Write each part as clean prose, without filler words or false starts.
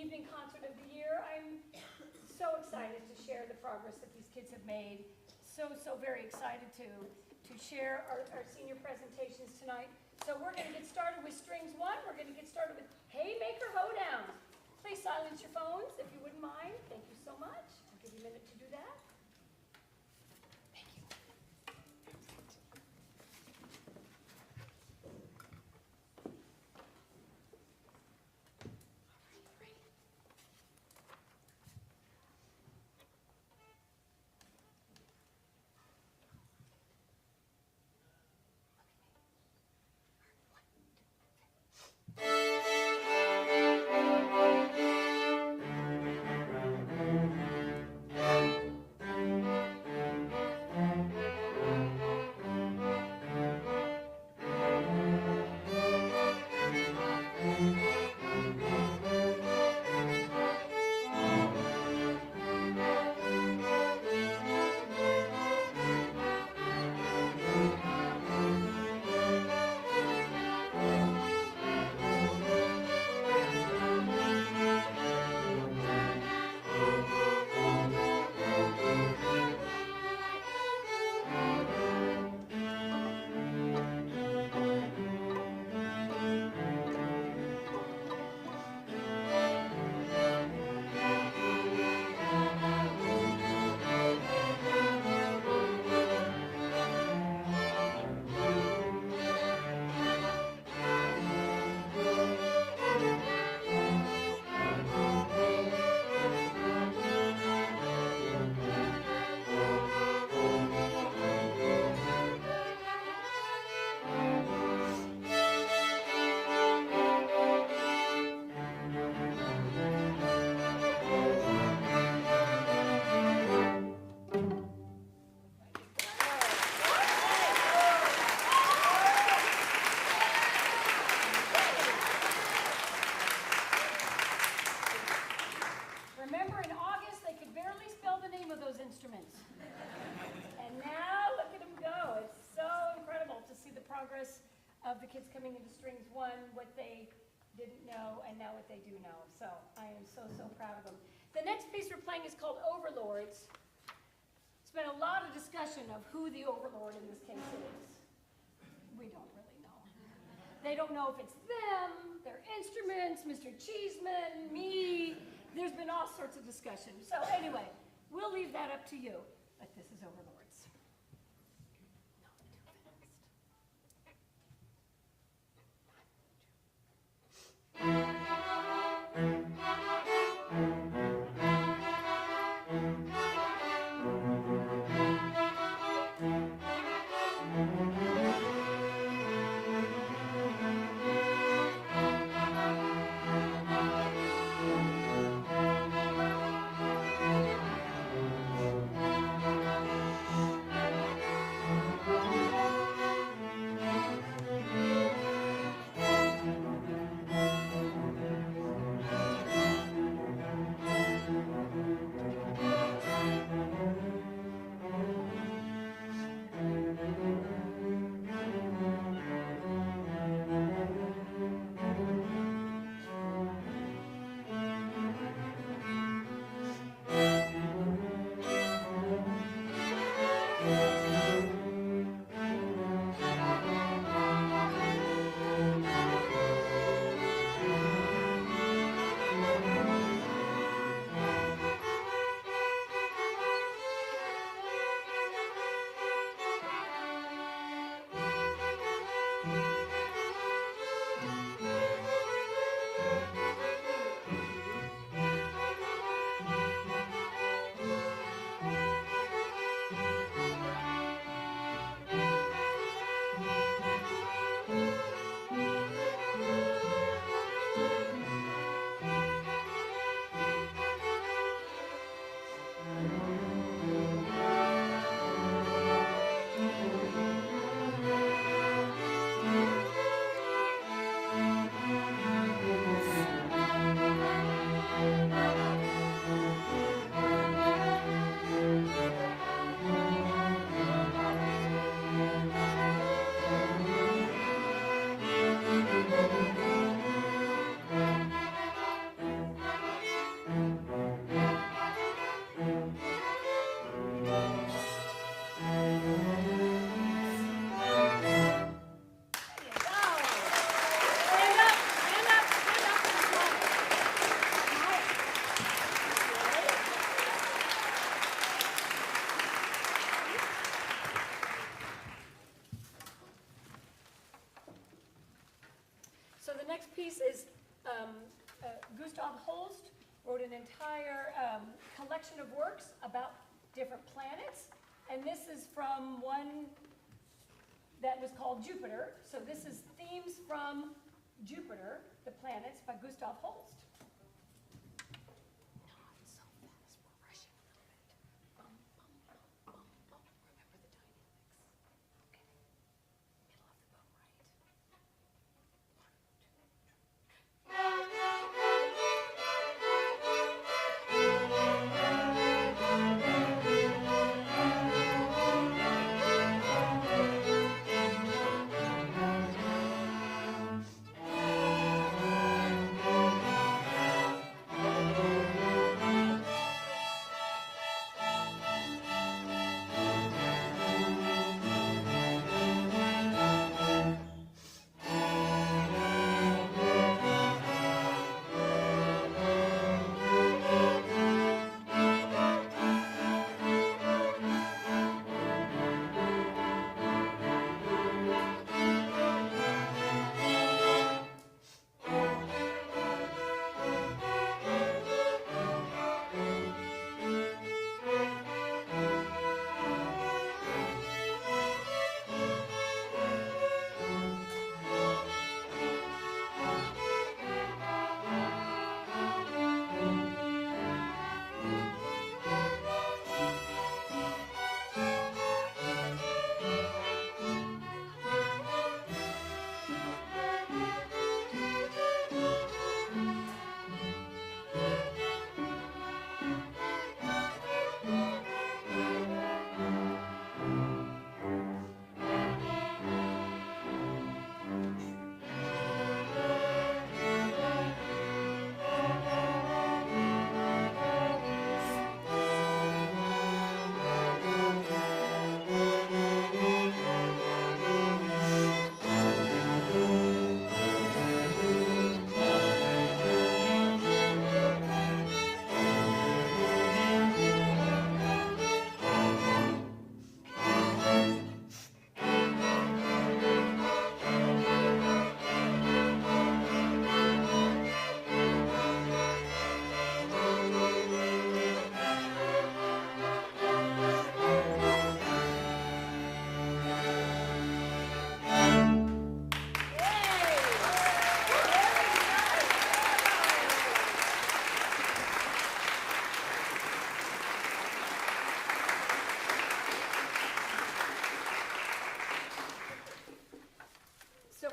evening concert of the year. I'm so excited to share the progress that these kids have made. So very excited to share our senior presentations tonight. So we're going to get started with strings 1. We're going to get started with Haymaker Hoedown. Please silence your phones if you wouldn't mind. Thank you so much. I'll give you a minute to do that. Thank you. Instruments. And now look at them go. It's so incredible to see the progress of the kids coming into strings 1, what they didn't know, and now what they do know. So I am so proud of them. The next piece we're playing is called Overlords. There's been a lot of discussion of who the overlord in this case is. We don't really know. They don't know if it's them, their instruments, Mr. Cheeseman, me. There's been all sorts of discussion. So anyway, we'll leave that up to you, but this is Overlords. Holst wrote an entire collection of works about different planets. And this is from one that was called Jupiter. So this is Themes from Jupiter, the Planets, by Gustav Holst.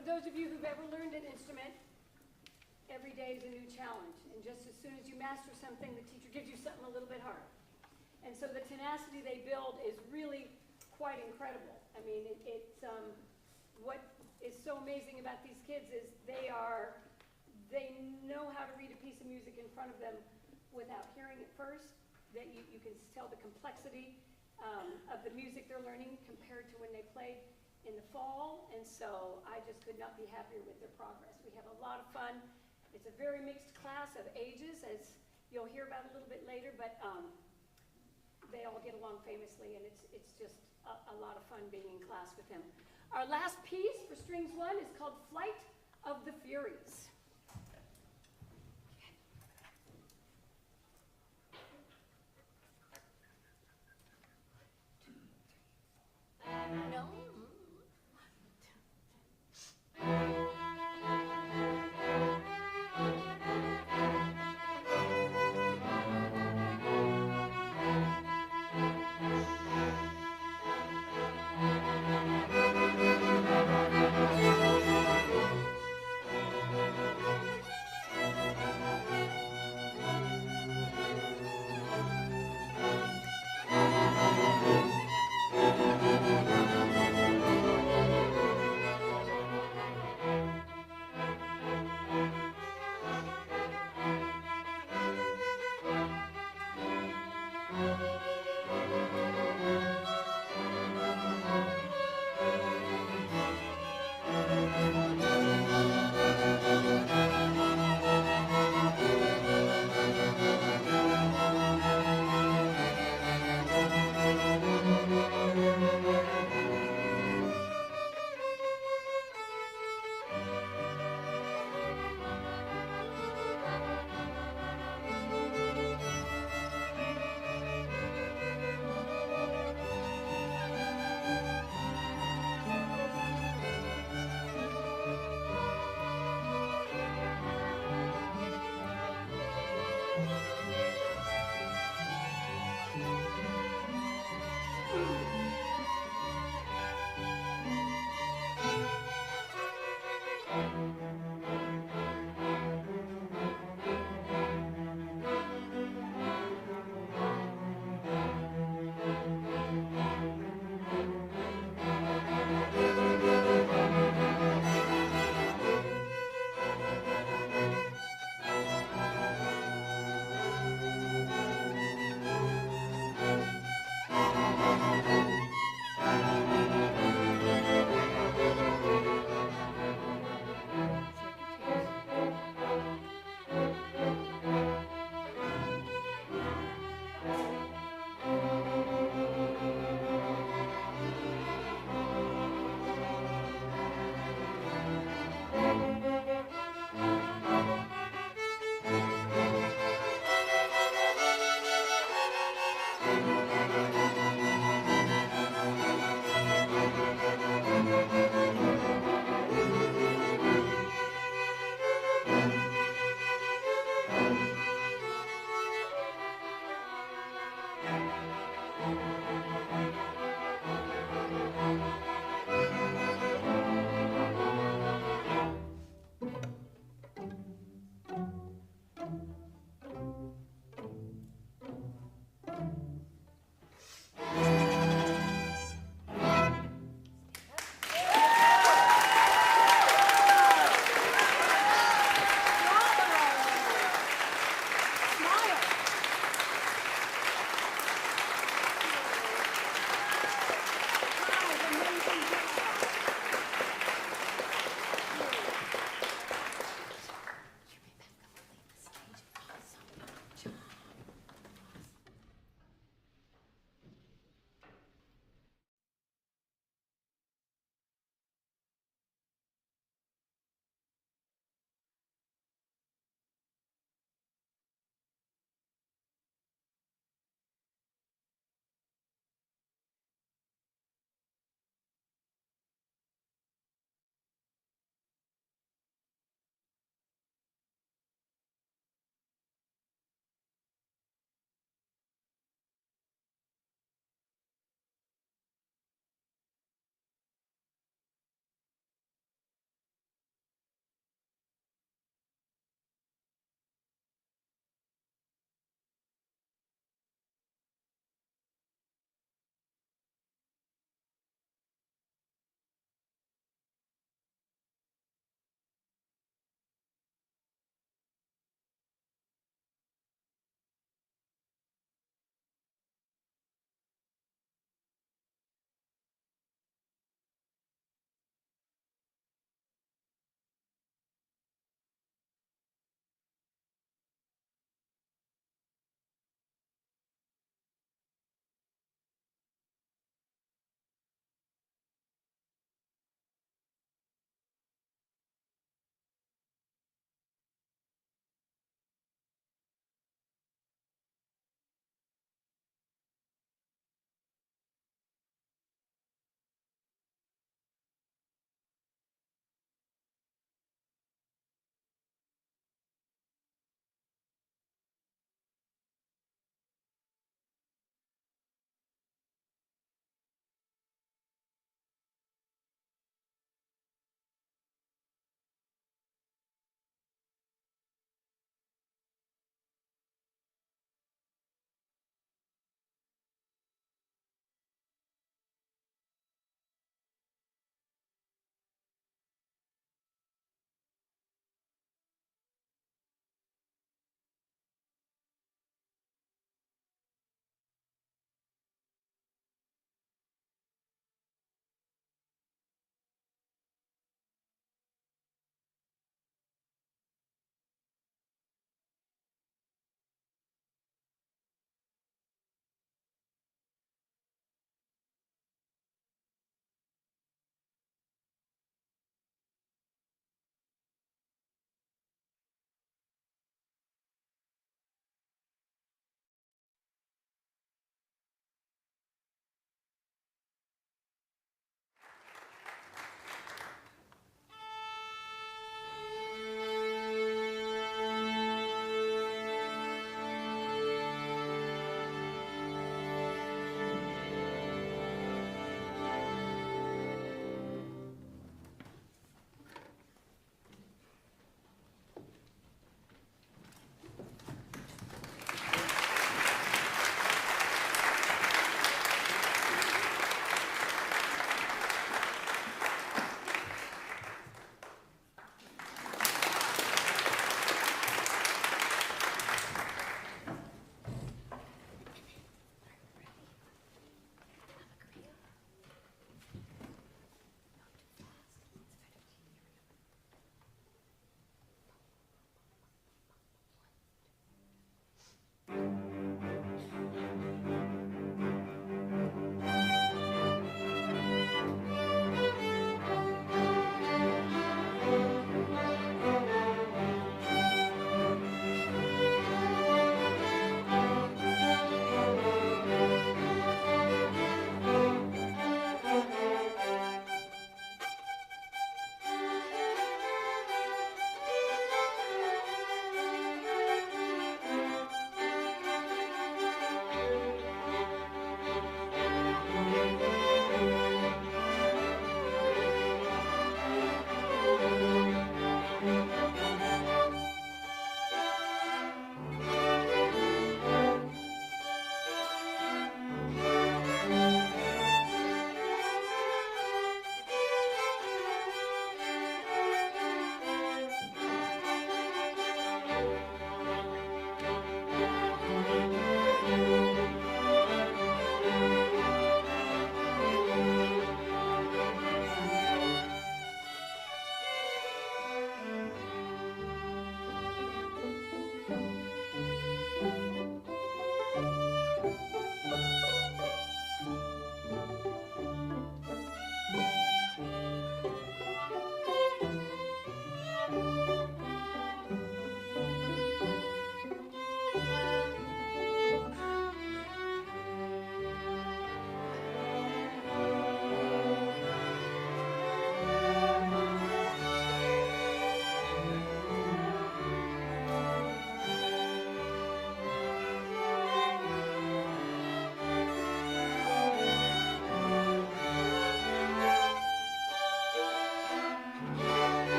Those of you who've ever learned an instrument, every day is a new challenge. And just as soon as you master something, the teacher gives you something a little bit harder. And so the tenacity they build is really quite incredible. I mean, what is so amazing about these kids is they know how to read a piece of music in front of them without hearing it first. That you can tell the complexity of the music they're learning compared to when they played in the fall, and so I just could not be happier with their progress. We have a lot of fun. It's a very mixed class of ages, as you'll hear about a little bit later, but they all get along famously, and it's just a lot of fun being in class with them. Our last piece for Strings 1 is called Flight of the Furies. No.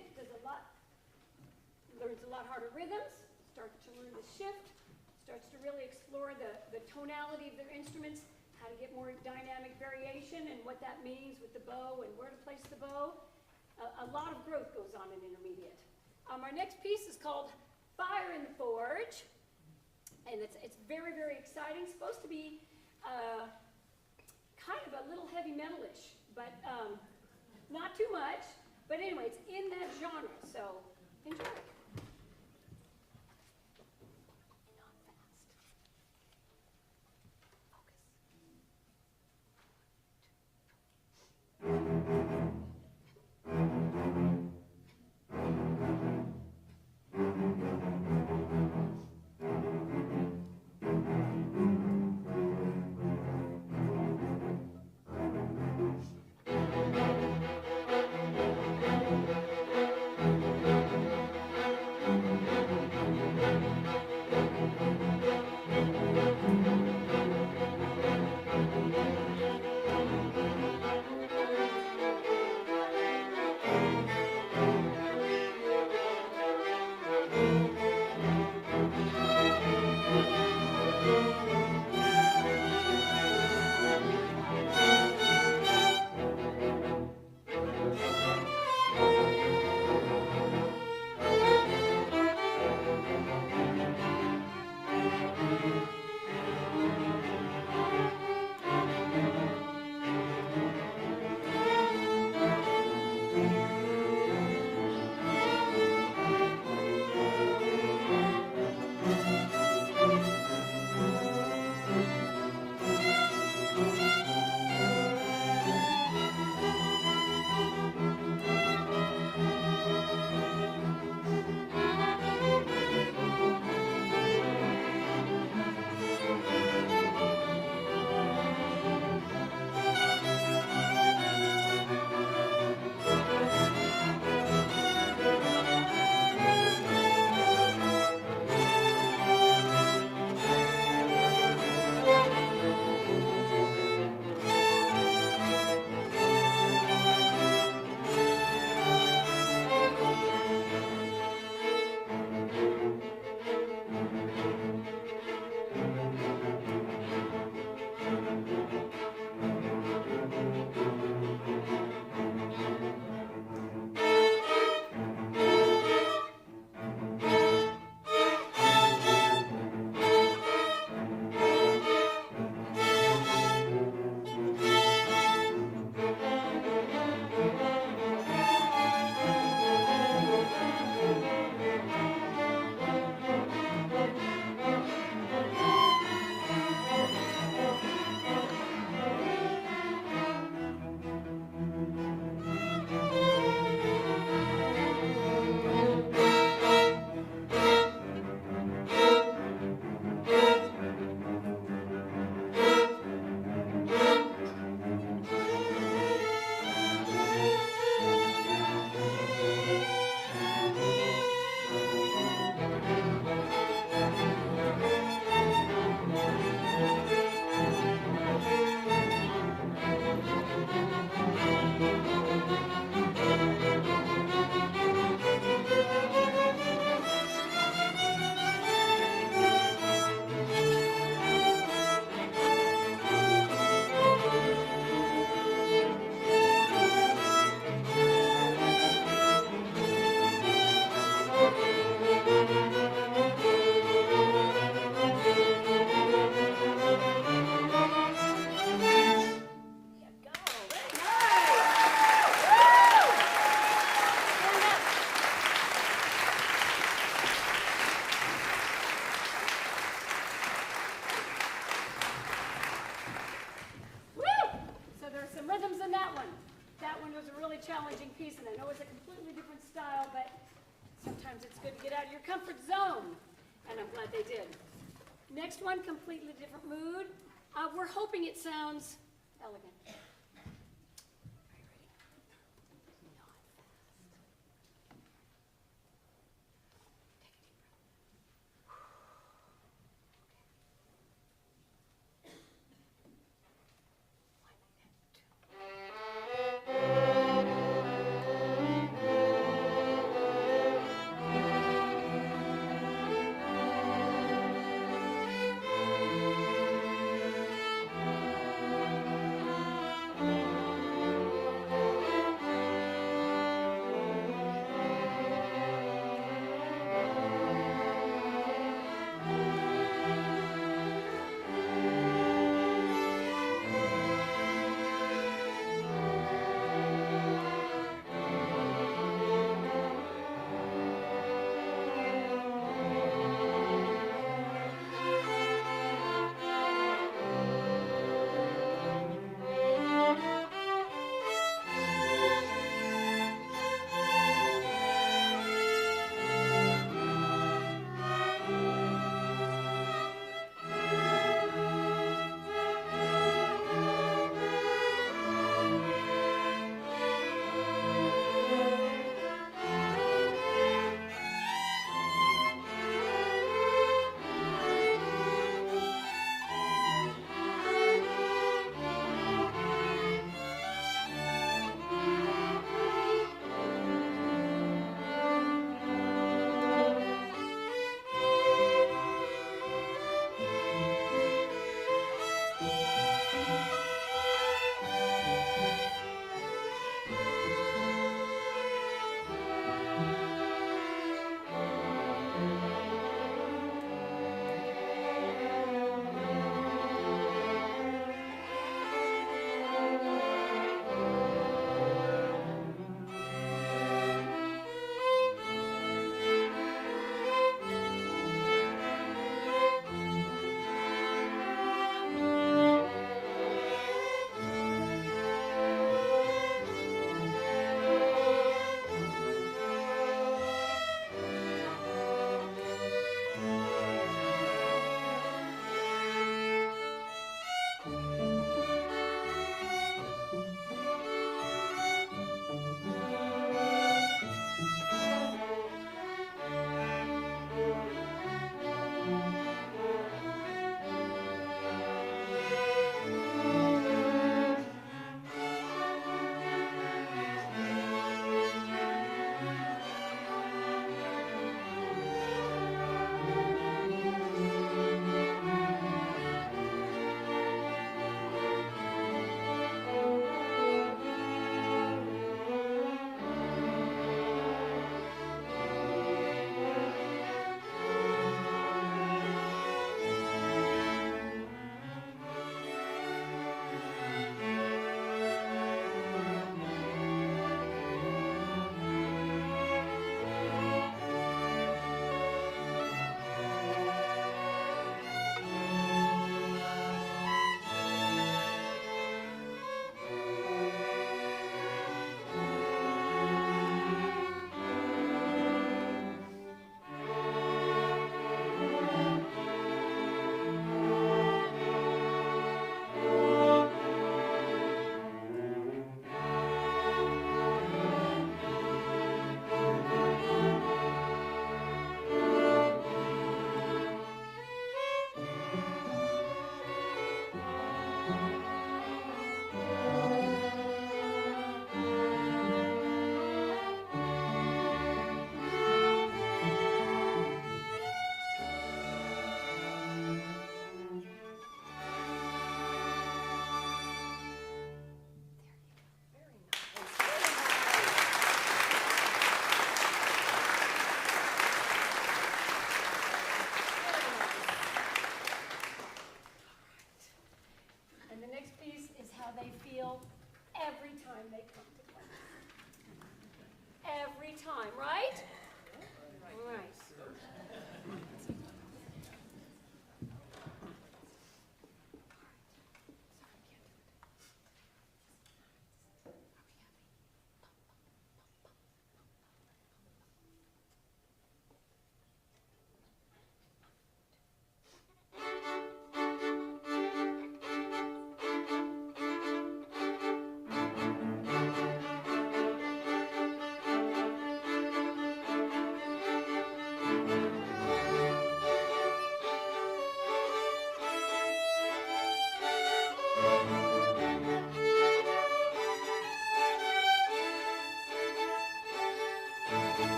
intermediate, learns a lot harder rhythms, starts to learn the shift, starts to really explore the tonality of their instruments, how to get more dynamic variation and what that means with the bow and where to place the bow. A lot of growth goes on in intermediate. Our next piece is called Fire in the Forge, and it's very, very exciting. It's supposed to be kind of a little heavy metal-ish, but not too much. But anyway, it's in that genre, so enjoy. challenging piece, and I know it's a completely different style, but sometimes it's good to get out of your comfort zone, and I'm glad they did. Next one, completely different mood. We're hoping it sounds elegant. Are you ready? Not fast. Take a deep breath.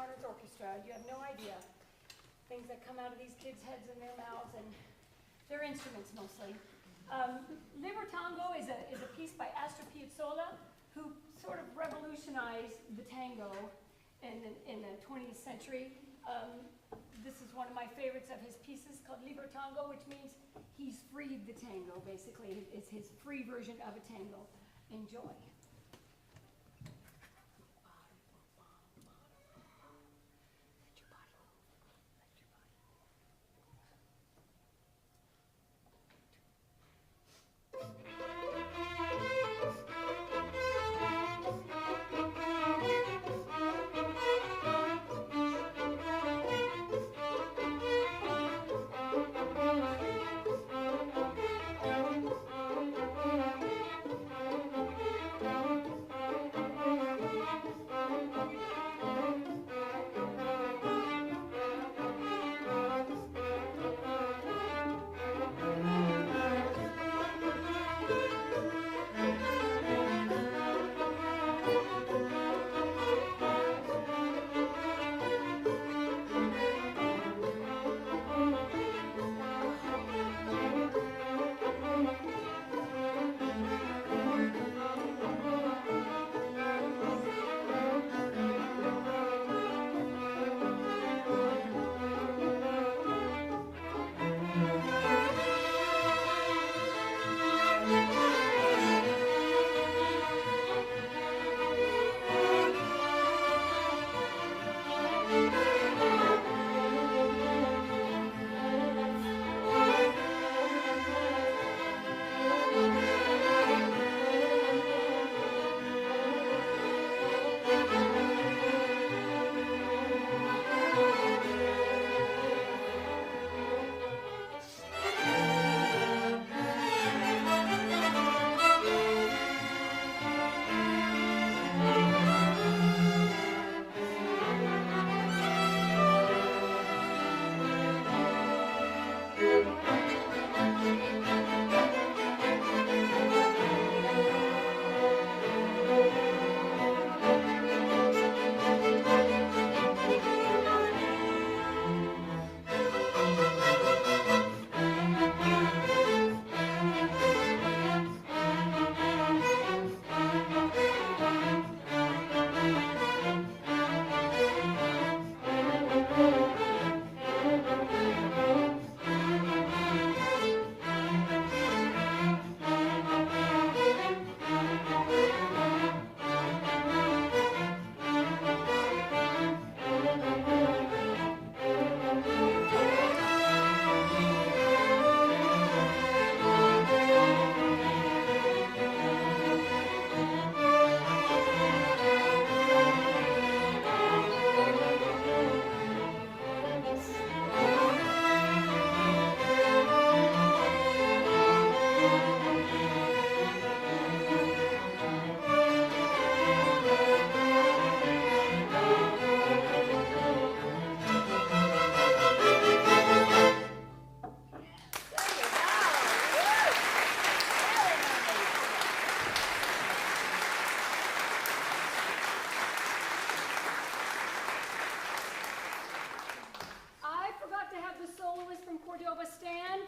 Barnard's Orchestra. You have no idea. Things that come out of these kids' heads and their mouths, and their instruments mostly. Libertango is a piece by Astor Piazzolla, who sort of revolutionized the tango in the 20th century. This is one of my favorites of his pieces called Libertango, which means he's freed the tango, basically. It's his free version of a tango. Enjoy.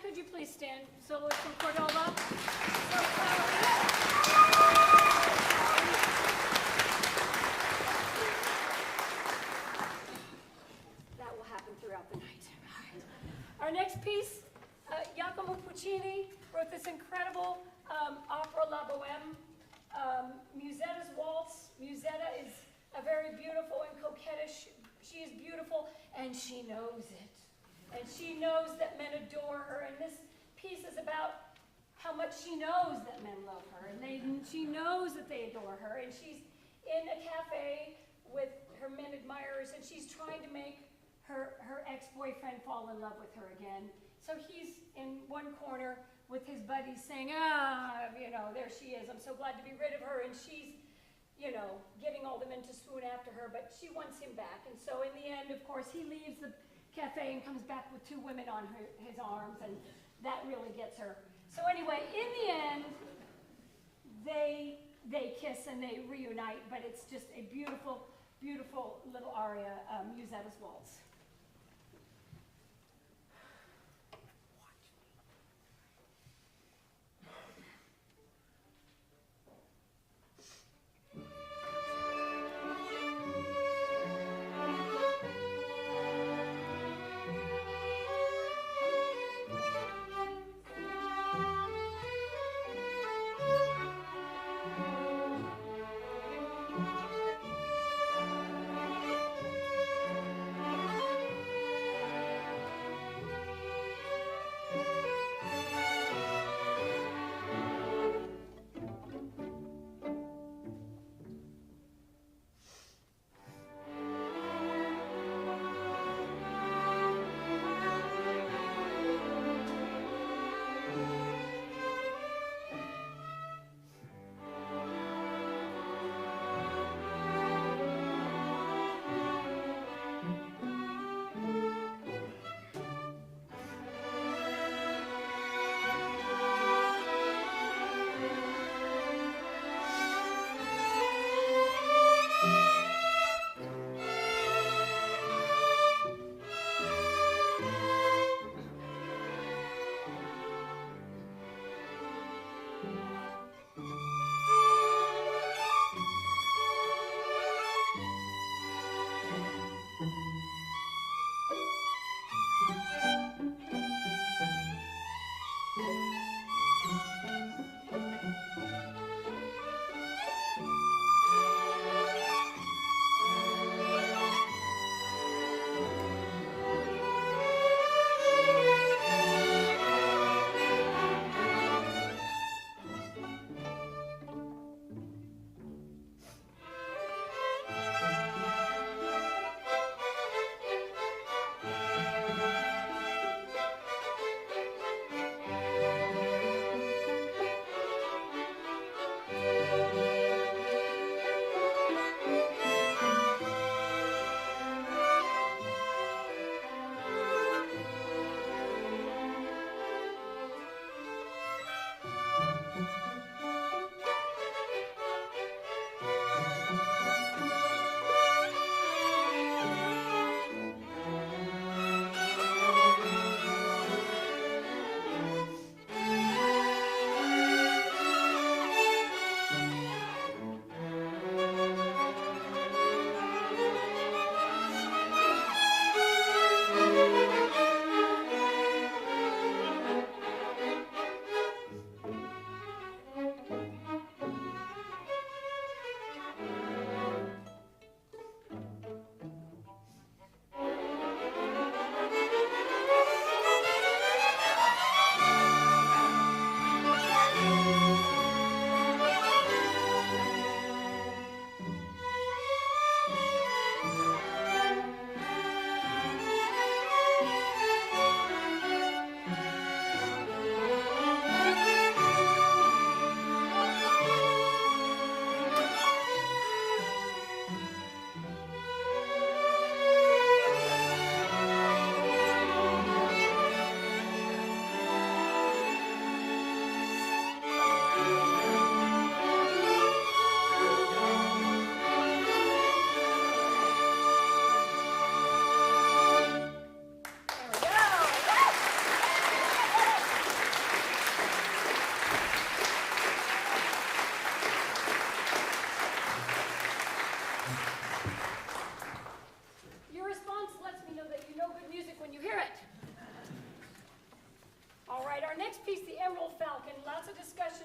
Could you please stand, soloist from Cordova? So proud of you. That will happen throughout the night. All right. Our next piece, Giacomo Puccini wrote this incredible opera La Bohème, Musetta's Waltz. Musetta is a very beautiful and coquettish. She is beautiful, and she knows it. And she knows that men adore her, and this piece is about how much she knows that men love her, and she knows that they adore her, and she's in a cafe with her men admirers, and she's trying to make her ex-boyfriend fall in love with her again. So he's in one corner with his buddies saying, there she is, I'm so glad to be rid of her, and she's, getting all the men to swoon after her, but she wants him back, and so in the end, of course, he leaves the cafe and comes back with two women on his arms, and that really gets her. So anyway, in the end, they kiss and they reunite, but it's just a beautiful beautiful little aria, Musetta's Waltz.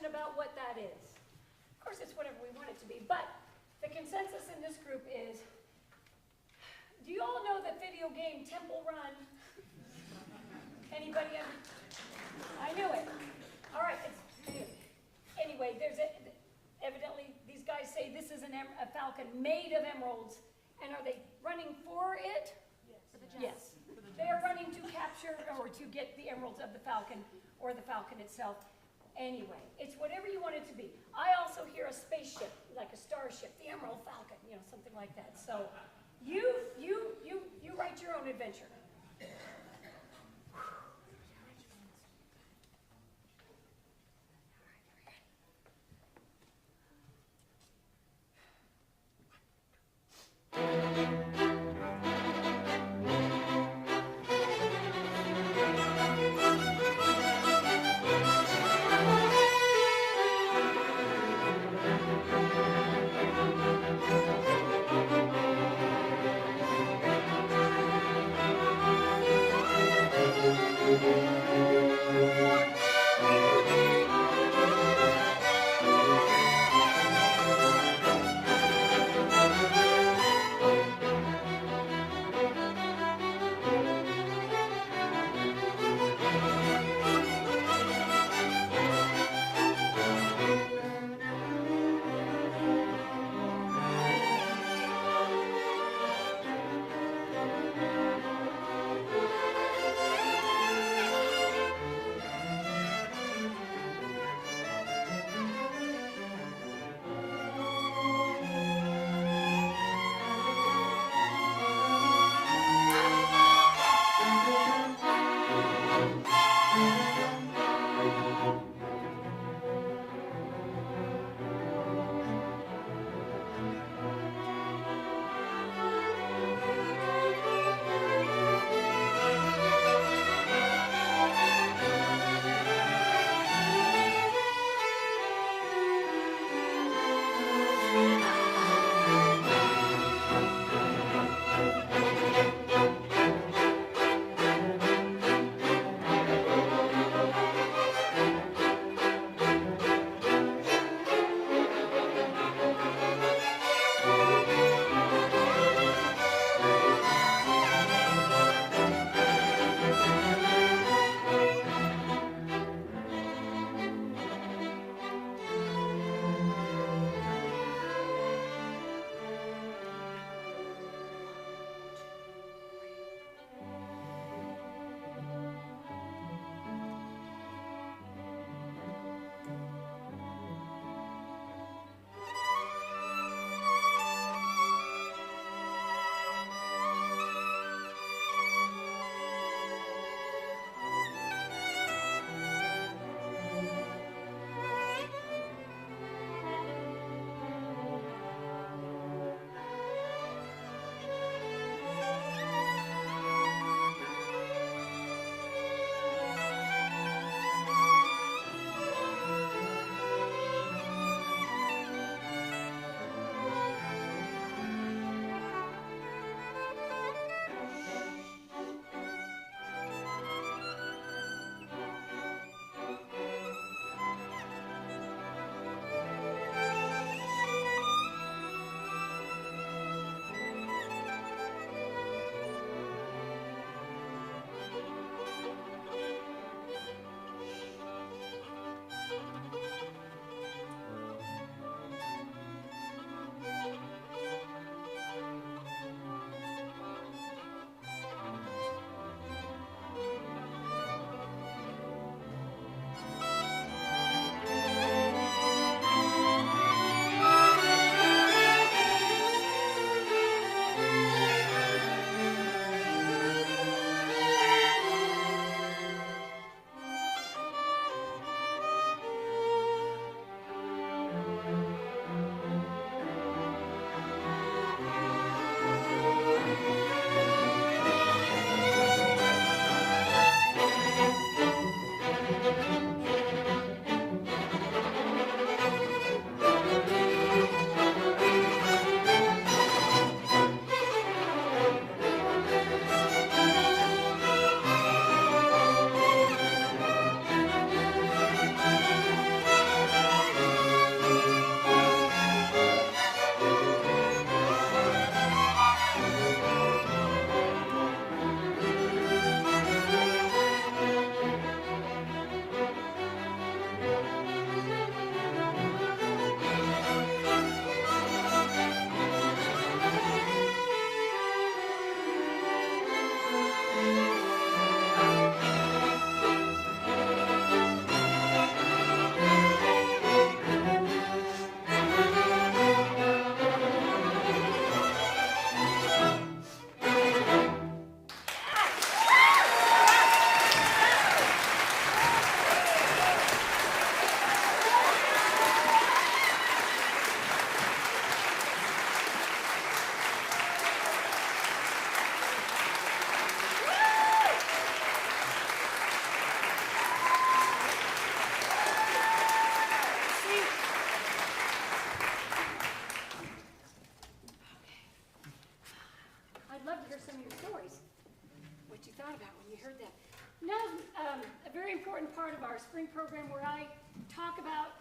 about what that is. Of course, it's whatever we want it to be, but the consensus in this group is, do you all know the video game Temple Run? Anybody ever? I knew it. All right, anyway, evidently these guys say this is a falcon made of emeralds, and are they running for it? Yes. For the Yes. They are running to capture or to get the emeralds of the falcon or the falcon itself. Anyway, it's whatever you want it to be. I also hear a spaceship, like a starship, the Emerald Falcon, something like that. So you write your own adventure. love to hear some of your stories, what you thought about when you heard that. Now, a very important part of our spring program where I talk about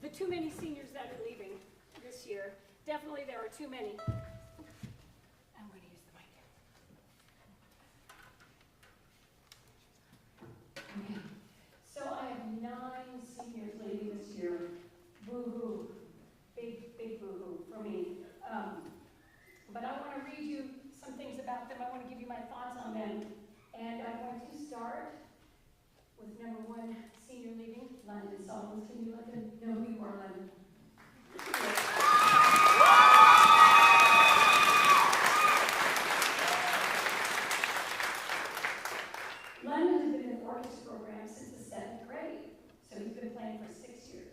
the too many seniors that are leaving this year. Definitely there are too many. I'm going to use the mic. Okay. So I have 9 seniors leaving this year. Boo-hoo. Big, big boo-hoo for me. But I want to read you some things about them. I want to give you my thoughts on them. And I'm going to start with number 1 senior leaving, London Solomons. Can you let them know who you are, London? London has been in the orchestra program since the 7th grade, so he's been playing for 6 years.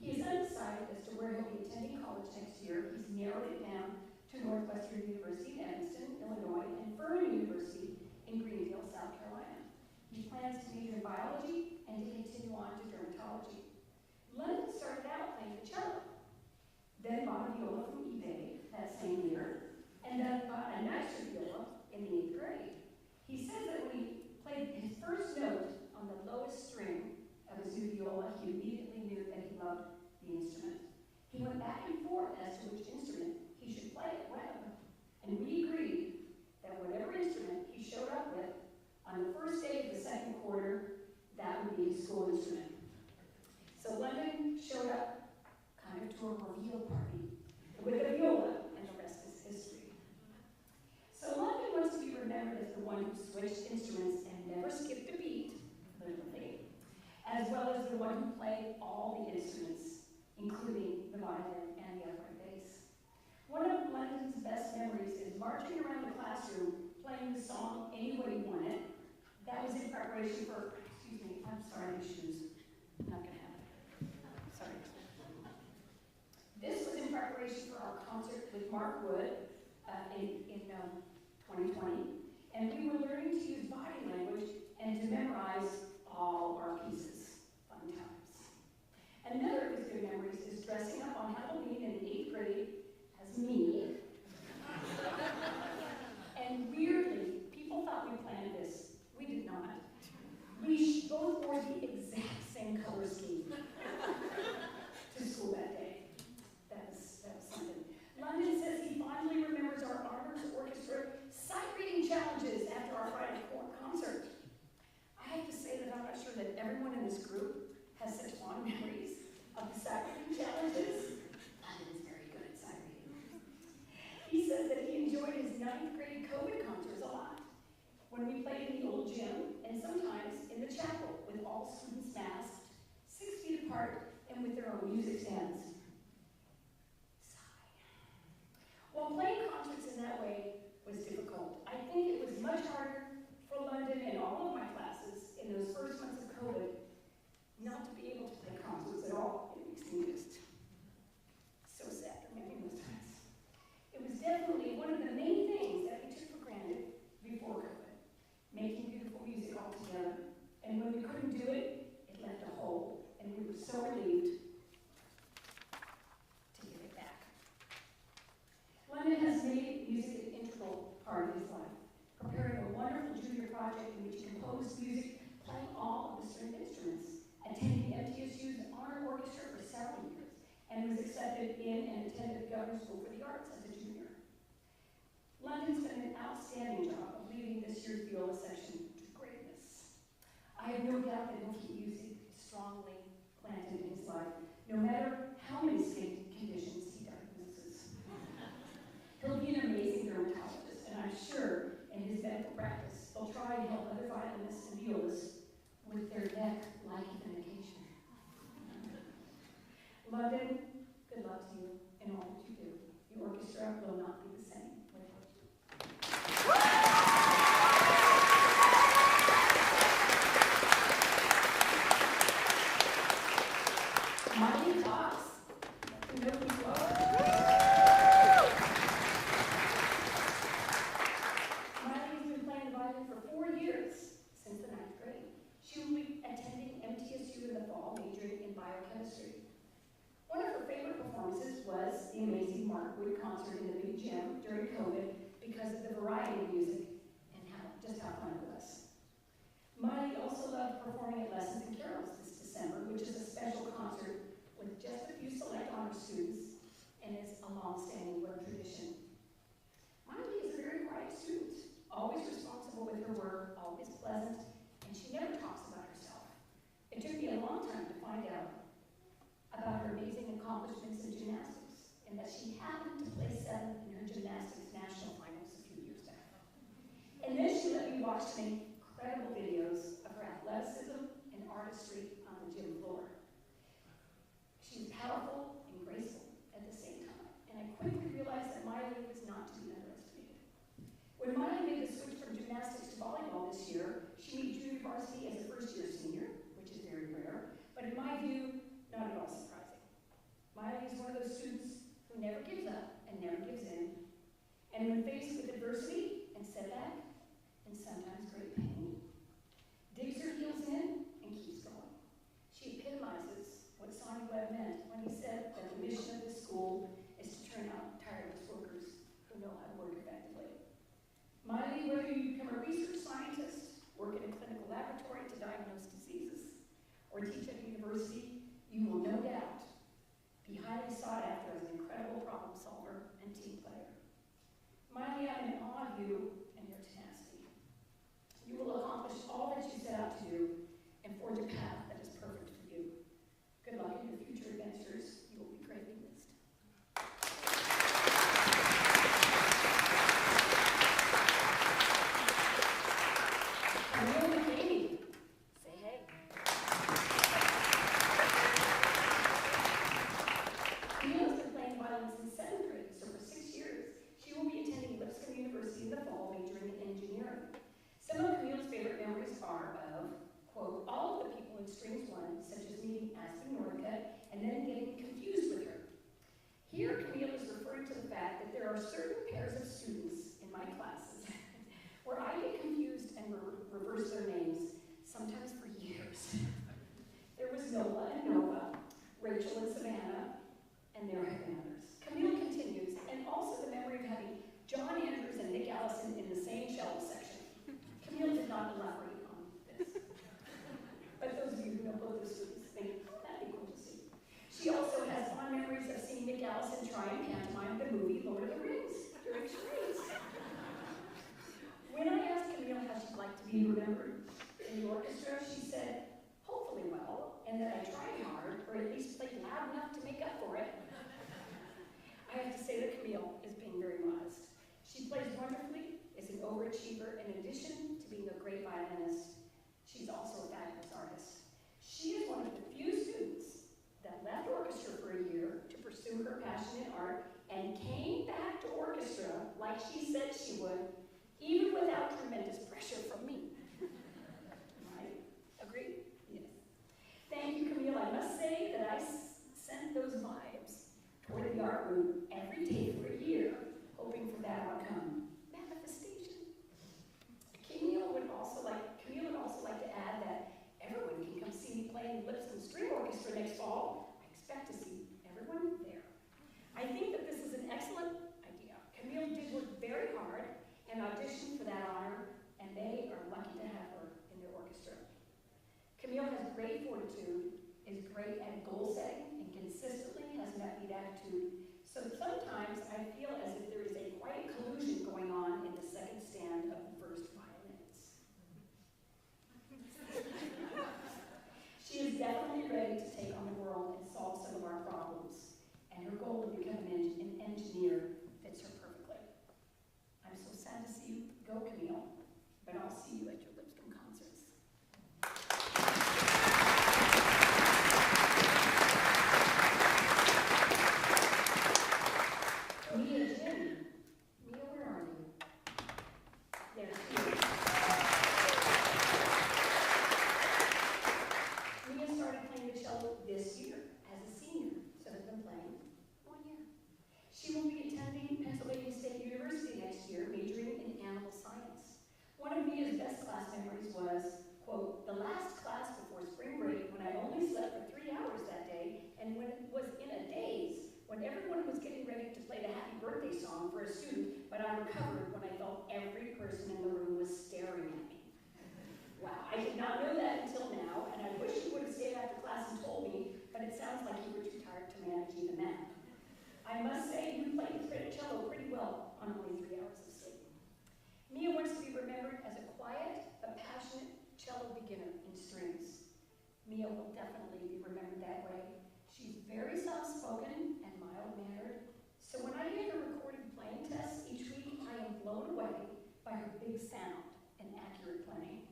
He is undecided as to where he'll be attending college next year. He's narrowed it down to Northwestern University in Evanston, Illinois, and Furman University in Greenville, South Carolina. He plans to major in biology and to continue on to dermatology. London started out playing the cello, then bought a viola from eBay that same year, and then bought a nicer viola in the 8th grade. He says that when he played his first note on the lowest string of his new viola, he immediately knew that he loved the instrument. He went back and forth as to which instrument he should play at Webb, and we agreed that whatever instrument he showed up with on the first day of the 2nd quarter, that would be his school instrument. So London showed up kind of to a reveal party with a viola, and the rest is history. So London wants to be remembered as the one who switched instruments and never skipped a beat, literally, as well as the one who played all the instruments, including the violin and the upright bass. One of London's best memories is marching around the classroom playing the song Any Way You Want It. That was in preparation for, excuse me, I'm sorry, the shoes. I'm not going to have it. Sorry. This was in preparation for our concert with Mark Wood in 2020. And we were learning to use body language and to memorize all our pieces. Fun times. Another of his good memories is dressing up on Halloween in the 8th grade as me. And weirdly, people thought we planned this. We did not. We both wore the exact same color scheme to school that day. That was something. London says he fondly remembers our honors orchestra sight reading challenges after our Friday concert. I have to say that I'm not sure that everyone in this group has such fond memories of the sight reading challenges. London is very good at sight reading. He says that he enjoyed his 9th grade COVID concerts a lot, when we played in the old gym and sometimes in the chapel with all students masked, 6 feet apart, and with their own music stands. Sigh. While playing concerts in that way was difficult, I think it was much harder for London and all of my classes in those first months of COVID not to be able to play concerts at all. It makes me just so sad remembering those times. It was definitely one of the main things that we took for granted before COVID, making beautiful music all together. And when we couldn't do it, it left a hole, and we were so relieved to give it back. London has made music an integral part of his life, preparing a wonderful junior project in which he composed music playing all of the stringed instruments, attending MTSU's honor orchestra for several years, and was accepted in and attended the Governor's School for the Arts as a junior. London's done an outstanding job of leading this year's viola section to greatness. I have no doubt that he'll keep music strongly planted in his life, no matter how many skin conditions he diagnoses. He'll be an amazing dermatologist, and I'm sure in his medical practice, he'll try and help other violinists and violists with their neck-like medication. London, good luck to you in all that you do. The orchestra will not be the same without you. Miley Fox, you know who you are. Miley's been playing the violin for 4 years, since the 9th grade. She will be attending MTSU in the fall, majoring in biochemistry. One of her favorite performances was the amazing Mark Wood concert in the big gym during COVID because of the variety of music and just how fun it was. Miley also loved performing at Lessons and Carols this December, which is a special concert with just a few select honor students and is a long-standing work tradition. Miley is a very quiet student, always responsible with her work, always pleasant, and she never talks about herself. It took me a long time to find out about her amazing accomplishments in gymnastics, and that she happened to place 7th in her gymnastics national finals a few years back. And then she let me watch some incredible videos of her athleticism and artistry on the gym floor. She's powerful and graceful at the same time, and I quickly realized that Miley was not to be underestimated. When Miley made the switch from gymnastics to volleyball this year, she made junior varsity as a first-year senior, which is very rare, but in my view, not at all surprising. Miley is one of those students who never gives up and never gives in, and when faced with adversity and setback, and sometimes great pain, digs her heels in and keeps going. She epitomizes what Webb meant when he said that the mission of this school is to turn out tireless workers who know how to work effectively. Miley, whether you become a research scientist, work in a clinical laboratory to diagnose diseases, or teach at a university, you will no doubt be highly sought after as an incredible problem solver and team player. Miley, I'm in awe of you and your tenacity. You will accomplish all that you set out to do and forge a path that is perfect for you. Good luck in your future adventures. You will be greatly missed. Camille and Katie, say hey. Camille's been playing violin since 7th grade, so for 6 years, she will be attending Lipscomb University in the fall, majoring in engineering. Some of Camille's favorite memories are of, quote, all of the people in Strings 1, such as meeting Aspen Northcutt and then getting confused with her. Here, Camille is referring to the fact that there are certain pairs of students in my classes where I get confused and reverse their names, sometimes for years. There was Nola and Nova, Rachel and Savannah, and there have been others. Camille continues, and also the memory of having John Andrews and Nick Allison in the same cello section. Camille did not elaborate on this. But those of you who know both the students think, oh, that'd be cool to see. She also has fond memories of seeing Nick Allison try and pantomime the movie Lord of the Rings during charades. When I asked Camille how she'd like to be remembered in the orchestra, she said, hopefully well, and that I tried hard, or at least played loud enough to make up for it. I have to say that Camille is being very modest. She plays wonderfully, is an overachiever, in addition to being a great violinist. She's also a fabulous artist. She is one of the few students that left orchestra for a year to pursue her passion in art and came back to orchestra like she said she would, even without tremendous pressure from me. Right? Agree? Yes. Thank you, Camille. I must say that I sent those vibes toward the art room every day for a year, hoping for that outcome. Manifestation. Camille would also like to add that everyone can come see me play in the Lipscomb String Orchestra next fall. I expect to see everyone there. I think that this is an excellent idea. Camille did work very hard and auditioned for that honor, and they are lucky to have her in their orchestra. Camille has great fortitude, is great at goal setting, and consistently has an upbeat attitude. So sometimes I feel as if there is a quiet collusion going on in the second stand of the first violins. She is definitely ready to take on the world and solve some of our problems, and her goal to become an engineer fits her perfectly. I'm so sad to see you go, Camille, but I'll see you at your Lipscomb concerts. Mia Jin. Mia, where are you? There she is. Mia started playing the cello this year as a senior, so has been playing 1 year. She will be attending Pennsylvania State University next year, majoring in animal science. One of Mia's best class memories was, quote, the last class before spring break when I only slept for 3 hours that day and when it was in a daze when everyone was getting ready to play the happy birthday song for a student, but I recovered when I felt every person in the room was staring at me. Wow, I did not know that until now, and I wish you would have stayed after class and told me, but it sounds like you were too tired to manage even that. I must say, you played cello pretty well on only 3 hours of sleep. Mia wants to be remembered as a quiet but passionate cello beginner in strings. Mia will definitely be remembered that way. She's very soft-spoken and mild-mannered, so when I hear her recorded playing tests each week, I am blown away by her big sound and accurate playing.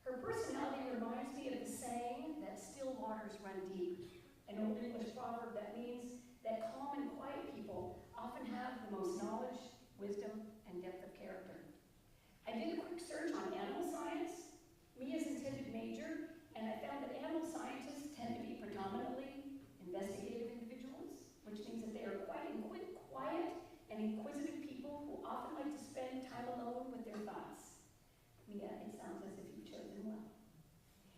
Her personality reminds me of the saying that still waters run deep, an old English proverb that means that calm and quiet people often have the most knowledge, wisdom, and depth of character. I did a quick search on animal science, Mia's intended major, and I found that animal scientists tend to be predominantly investigative individuals, which means that they are quite quiet and inquisitive people who often like to spend time alone with their thoughts. Mia, it sounds as if you've chosen well.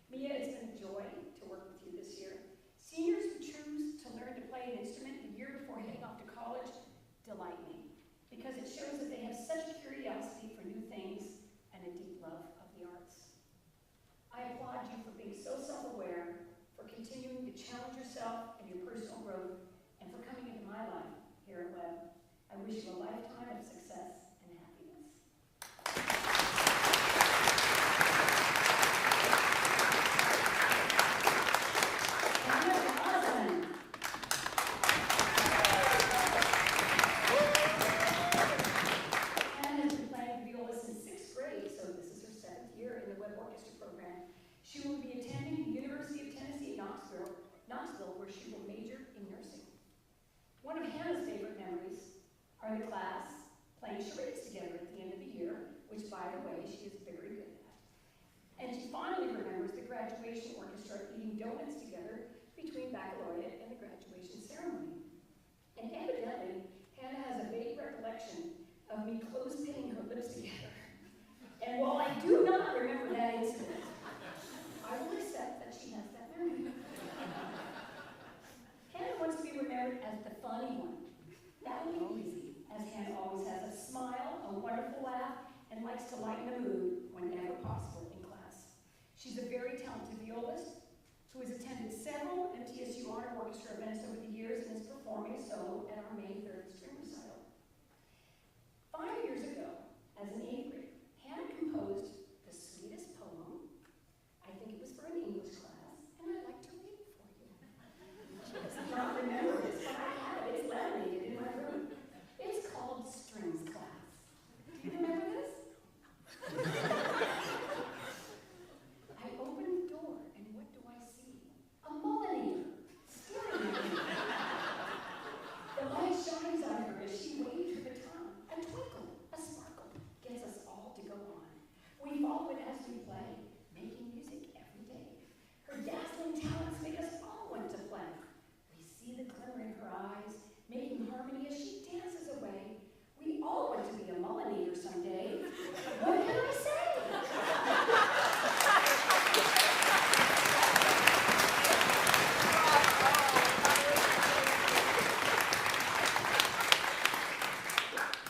Mia, it's been a joy to work with you this year. Seniors who choose to learn to play an instrument the year before heading off to college delight me, because it shows that they have such a curiosity for new things and a deep love of the arts. I applaud you for being so self-aware, for continuing to challenge yourself and your personal growth, and for coming into my life here at Webb. I wish you a lifetime of success and happiness. Orchestra program. She will be attending the University of Tennessee at Knoxville, where she will major in nursing. One of Hannah's favorite memories are the class playing charades together at the end of the year, which, by the way, she is very good at. And she fondly remembers the graduation orchestra eating donuts together between baccalaureate and the graduation ceremony. And evidently, Hannah has a vague recollection of me close-pinning her lips together. And while I do not remember that incident, I will accept that she has that memory. Hannah wants to be remembered as the funny one. That will be easy, as Hannah always has a smile, a wonderful laugh, and likes to lighten the mood whenever possible in class. She's a very talented violist who has attended several MTSU Honor Orchestra events over the years and is performing solo at our May 3rd string recital. 5 years ago, as an 8th grader, Hannah composed the sweetest poem. I think it was for an English class, and I'd like to read it for you. She does not remember this, but I have it. It's laminated in my room. It's called Strings Class. Do you remember this? I open the door, and what do I see? A mullinator staring at me. The light shines on her as she waves her baton. A twinkle, a sparkle gets us all to go on. We follow it as we play, making music every day. Her dazzling talents make us all want to play. We see the glimmer in her eyes, making harmony as she dances away. We all want to be a mullinator someday. What can I say?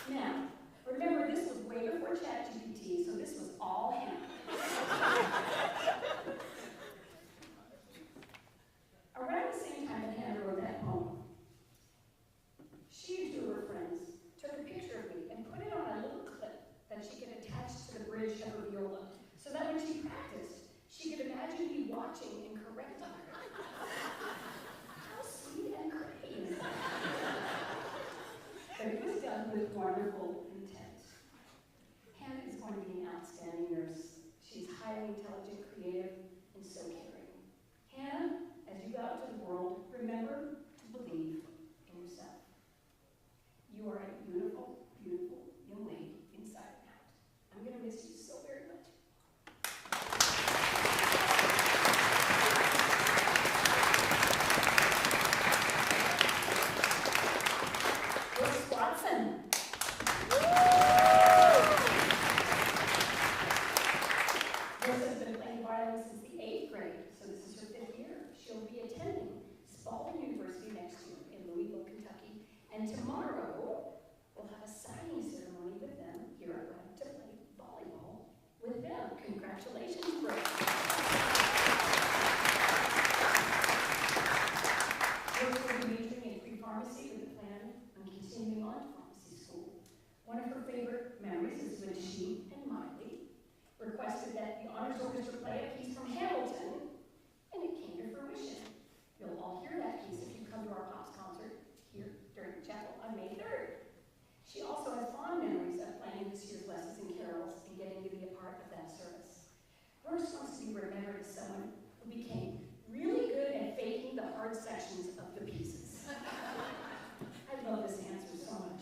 Now, remember, this was way before ChatGPT, so this was all Hannah. Around the same time that Hannah wrote that poem, she and 2 of her friends took a picture of me and put it on a little clip that she could attach to the bridge of her viola, so that when she practiced, she could imagine me watching and correcting her. How sweet and great is that? But it was done with wonderful intent. Hannah is going to be an outstanding nurse. She's highly intelligent, creative, and so caring. Hannah, as you go out to the world, remember to believe in yourself. You are a beautiful, beautiful young lady inside and out. I'm going to miss you so very much. Brooks Watson. Brooks has been playing violin since the 8th grade, so this is her 5th year. She'll be attending Spalding University next year in Louisville, Kentucky. And tomorrow, we'll have a signing ceremony with them here at Webb to play volleyball with them. Congratulations, Brooke. Brooke will be majoring in pre-pharmacy with a plan on continuing on to pharmacy school. One of her favorite memories is when she and Miley requested that the Honors Orchestra play a piece from Hamilton, and it came to fruition. You'll all hear that piece if you come to our Pops concert here during chapel on May 3rd. She also has fond memories of playing this year's lessons and carols and getting to be a part of that service. Brooks wants to be remembered as someone who became really good at faking the hard sections of the pieces. I love this answer so much.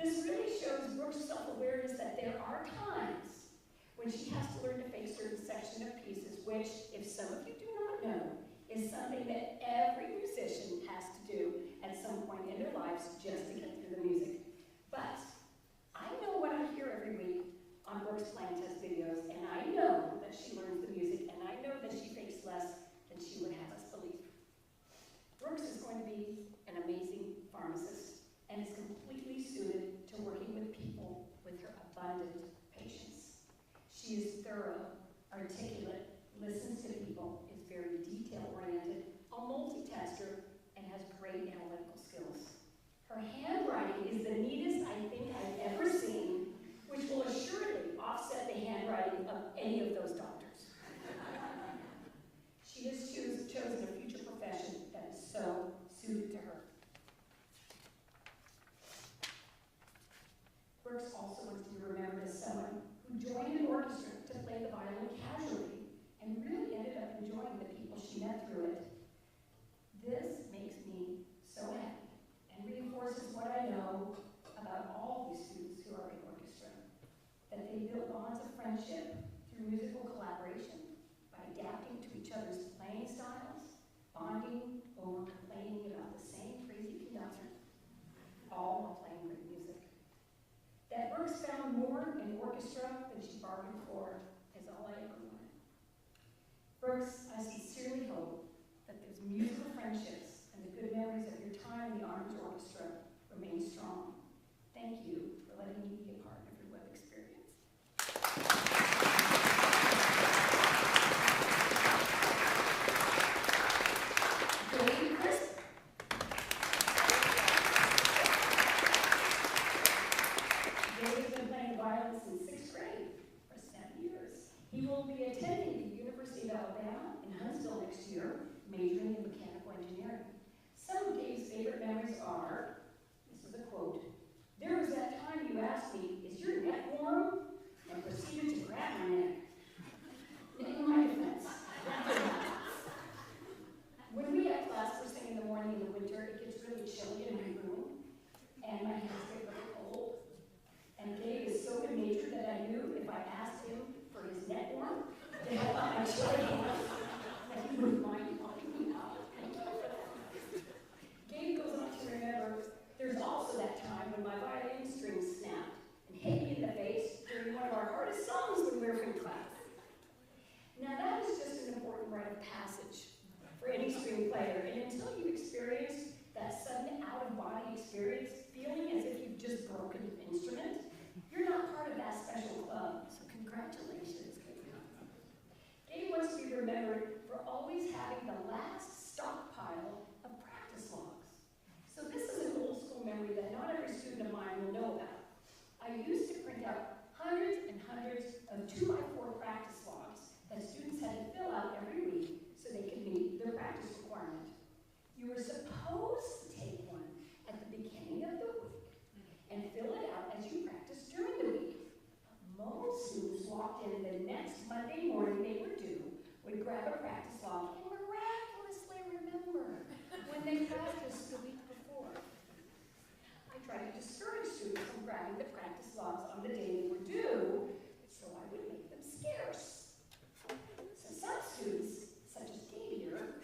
This really shows Brooks' self-awareness that there are times when she has to learn to fake certain section of pieces, which, if some of you do not know, is something that every musician has to do at some point in their lives just to get through the music. But I know what I hear every week on Brooks playing test videos, and I know that she learns the music, and I know that she fakes less than she would have us believe. Brooks is going to be an amazing pharmacist and is completely suited to working with people with her abundant patience. She is thorough, articulate, listens to people, is very detail-oriented, a multitasker, and has great analytical skills. Her handwriting is the neatest I think I've ever seen, which will assuredly offset the handwriting of any of those doctors. She has chosen a future profession that is so suited to her. Brooks also wants to be remembered as someone who joined an orchestra to play the violin casually and really ended up enjoying the people she met through it. This makes me so happy and reinforces what I know about all these students who are in orchestra, that they build bonds of friendship through musical collaboration by adapting to each other's playing styles, bonding over complaining about the same crazy conductor, all while playing great music. That Brooks found more in orchestra than she bargained for is all I ever wanted. Brooks, I sincerely hope that those musical friendships and the good memories of your time in the Honors Orchestra remain strong. Thank you for letting me be a part of your Webb experience. Dave Crisp. Dave has been playing violin since 6th grade for 7 years. He will be attending the University of Alabama in Huntsville next year, majoring in mechanical engineering. Some of Dave's favorite memories are, this is a quote, "There was that time you asked me, 'Is your neck warm?' and proceeded to grab my neck." In my defense, when we have class first thing in the morning in the winter, it gets really chilly in my room, and my hands get really cold. And Dave is so good-natured that I knew if I asked him for his neck warm to help out my chilly hands, that he wouldn't mind helping me out. Dave goes on to remember, "There's also that time when my violin string snapped and hit me in the face during one of our hardest songs when we were in class." Now that is just an important rite of passage for any string player, and until you experience that sudden out-of-body experience, feeling as if you've just broken an instrument, you're not part of that special club, so congratulations, Dave. Dave wants to be remembered for always having the last stockpile of practice logs. So this is an old school memory that not every student of mine will know about. I used to print out hundreds and hundreds of 2x4 practice logs that students had to fill out every week so they could meet their practice requirement. You were supposed to take one at the beginning of the week and fill it out as you practiced during the week. Most students walked in the next Monday morning they were due, would grab a practice log and miraculously remember when they practiced the week before. I tried to discourage students from grabbing the practice logs on the day they were due, so I would make them scarce. So some students, such as Dave here,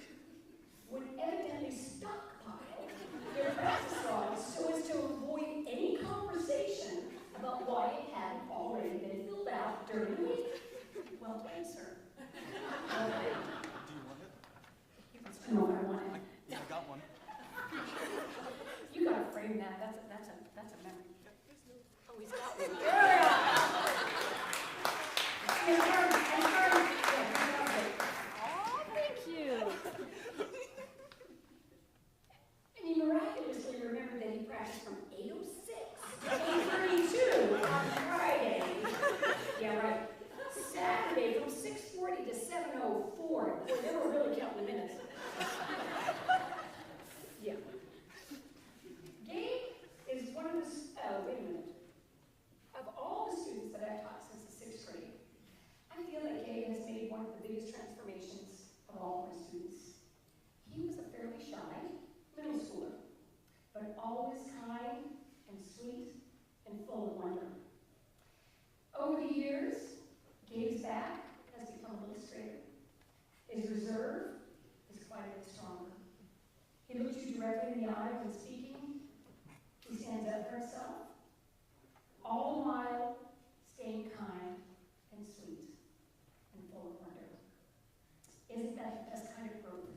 would evidently stockpile their practice logs so as to avoid any conversation about why it hadn't already been filled out during the week. Well played, sir. Well played. Do you want it? I don't know if I want it. I got one. You gotta frame that. Boy, they were really counting the minutes. Yeah. Gabe is one of the, wait a minute. Of all the students that I've taught since the 6th grade, I feel like Gabe has made one of the biggest transformations of all my students. He was a fairly shy middle schooler, but always kind and sweet and full of wonder. Over the years, Gabe's back has become a little straighter. His reserve is quite a bit stronger. He looks you directly in the eye when speaking. He stands up for himself, all the while staying kind and sweet and full of wonder. Isn't that the best kind of growth?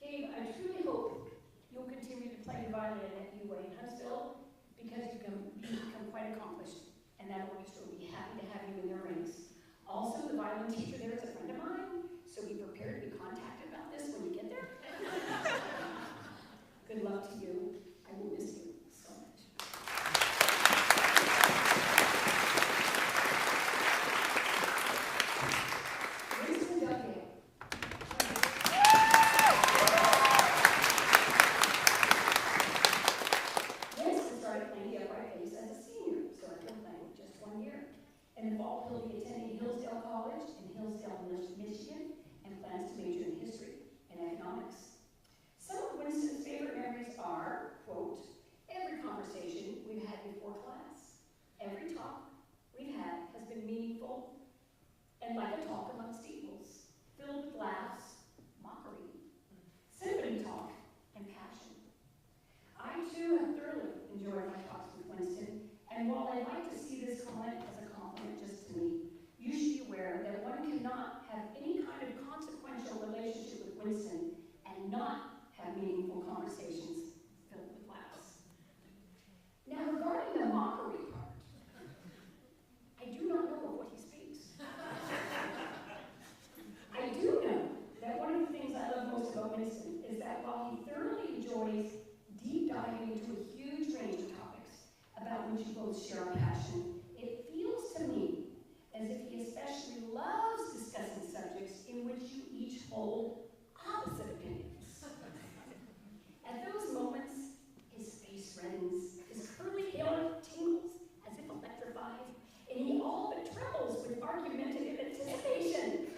Gabe, I truly hope you'll continue to play the violin at UA in Huntsville because you've become quite accomplished, and that orchestra will be happy to have you in their ranks. Also, the violin teacher there is a friend of mine, so be prepared to be contacted about this when you get there. Good luck to you. I will miss you so much. Winston Duggan. Winston started playing the upright bass as a senior, so I've been playing just 1 year. In the fall, he'll be attending Hillsdale College in Hillsdale, Michigan, and plans to major in history and economics. Some of Winston's favorite memories are, quote, every conversation we've had before class. Every talk we've had has been meaningful and like a talk amongst equals, filled with laughs, mockery, symphony talk, and passion. I, too, have thoroughly enjoyed my talks with Winston, and while I'd like to see this comment as a compliment just to me, you should be aware that one cannot have any kind of consequential relationship with Winston and not have meaningful conversations filled with laughs. Now, regarding the mockery part, I do not know of what he speaks. I do know that one of the things I love most about Winston is that while he thoroughly enjoys deep diving into a huge range of topics about which you both share a passion, it feels to me as if he especially loves discussing subjects in which you each hold opposite opinions. At those moments, his face reddens, his curly hair tingles as if electrified, and he all but trembles with argumentative anticipation.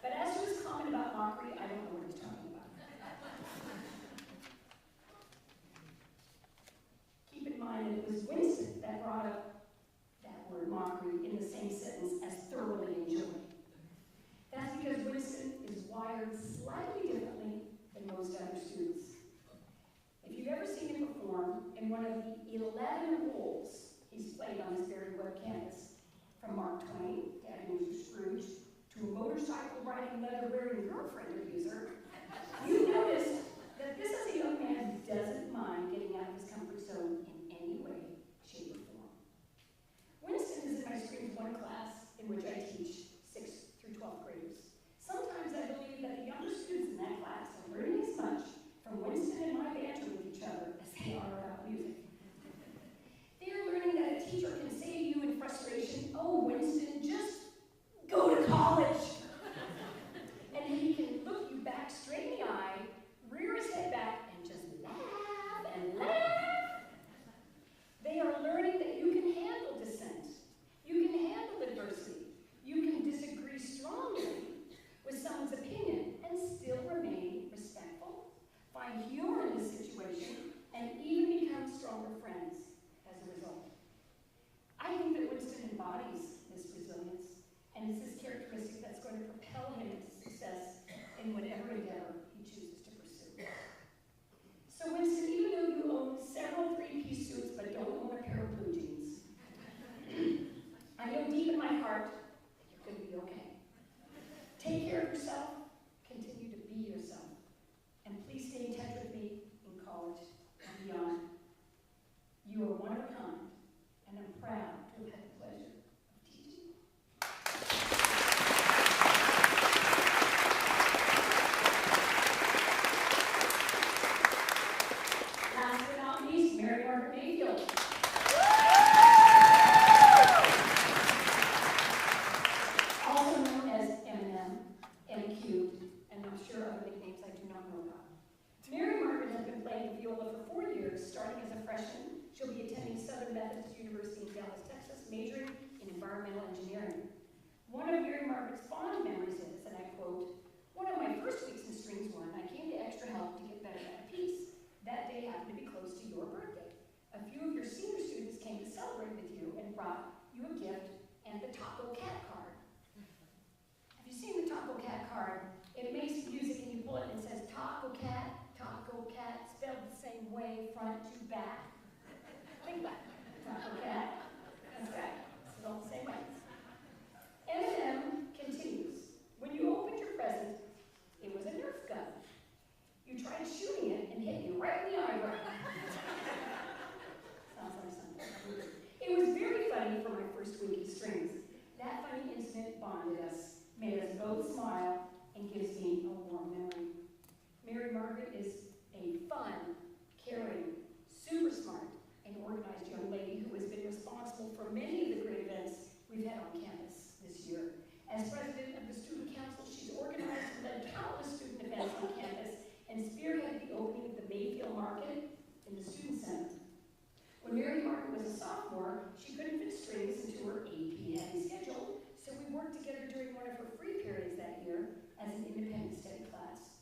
But as to his comment about mockery, I don't know what he's talking about. Keep in mind that it was Winston that brought up that word mockery in the same sentence as thoroughly enjoy. That's because Winston is wired slightly differently than most other students. If you've ever seen him perform in one of the 11 roles he's played on this very Webb campus, from Mark Twain to Ebenezer Scrooge to a motorcycle riding, leather-wearing girlfriend abuser, you notice that this is a young man who doesn't mind getting out of his comfort zone in any way, shape, or form. Winston is in my Streams 1 class in which I teach 6th through 12th graders. Sometimes I believe that the younger students in that class are learning as much from Winston and my banter with each other as they are about music. They are learning that a teacher can say to you in frustration, "Oh, Winston, just go to college." And he can look you back straight in the eye, rear his head back, and just laugh and laugh. They are learning that you can handle dissent. You can handle adversity. You can disagree strongly with someone's opinion and still remain respectful, find humor in the situation, and even become stronger friends as a result. I think that Winston embodies this resilience, and it's this characteristic that's going to propel him into success in whatever endeavor he chooses to pursue. So Winston, even though you own several three-piece suits but don't own a pair of blue jeans, I know deep in my heart that you're going to be okay. Take care of yourself, continue to be yourself, and please stay in touch with me in college and beyond. You are one of a kind, and I'm proud to have had the pleasure of teaching. Last but not least, Mary Margaret Mayfield. Also known as M&M. Margaret's fond memories is, and I quote, "One of my first weeks in Strings 1, I came to extra help to get better at a piece. That day happened to be close to your birthday. A few of your senior students came to celebrate with you and brought you a gift and the Taco Cat card." Have you seen the Taco Cat card? It makes music and you pull it and it says Taco Cat, spelled the same way, front to back. Think about it. Taco Cat. That's right. It's all the same way. M&M continues. "When you opened your present, it was a Nerf gun. You tried shooting it and hit me right in the eyebrow." Sounds like something. "It was very funny for my first week in Strings. That funny incident bonded us, made us both smile, and gives me a warm memory." Mary Margaret is a fun, caring, super smart, and organized young lady who has been responsible for many of the great events we've had on campus this year. As president of the student council, she's organized and led countless student events on campus and spearheaded the opening of the Mayfield Market in the Student Center. When Mary Margaret was a sophomore, she couldn't fit strings into her AP heavy schedule, so we worked together during one of her free periods that year as an independent study class.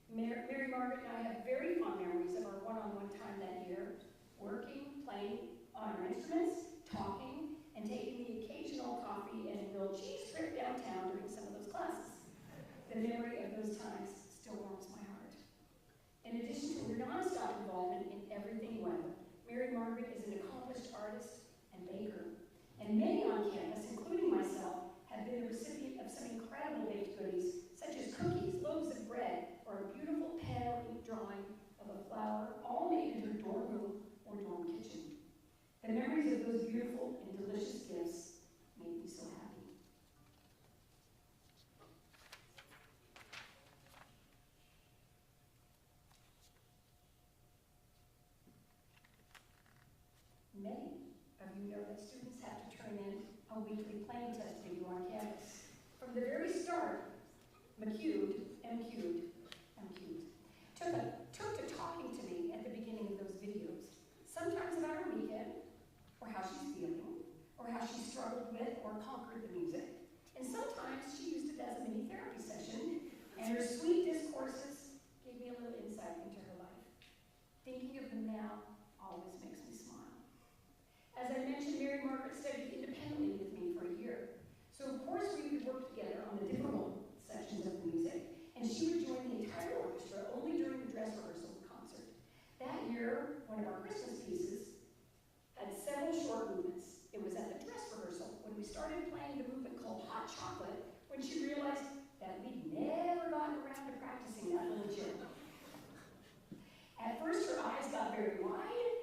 Mary Margaret and I have very fond memories of our one-on-one time that year, working, playing on our instruments, talking, and taking the occasional coffee and grilled cheese trip downtown during some of those classes. The memory of those times still warms my heart. In addition to her nonstop involvement in everything Webb, Mary Margaret is an accomplished artist and baker. And many on campus, including myself, have been the recipient of some incredible baked goodies, such as cookies, loaves of bread, or a beautiful pen or ink drawing of a flower, all made in her dorm room or dorm kitchen. The memories of those beautiful and delicious gifts make me so happy. Many of you know that students have to turn in a weekly playing test video on campus. From the very start, McCued, took to talking to me at the beginning of those videos, sometimes about her weekend, or how she's feeling, or how she struggled with or conquered the music, and sometimes she used it as a mini therapy session, and her sweet discourses gave me a little insight into her life. Thinking of them now always makes me smile. As I mentioned, Mary Margaret studied independently with me for a year, so of course we would work together on the difficult sections of the music, and she would join the entire orchestra only during the dress rehearsal concert. That year, one of our Christmas pieces had several short movements. It was at the dress rehearsal when we started playing the movement called Hot Chocolate when she realized that we'd never gotten around to practicing that little jig. At first, her eyes got very wide,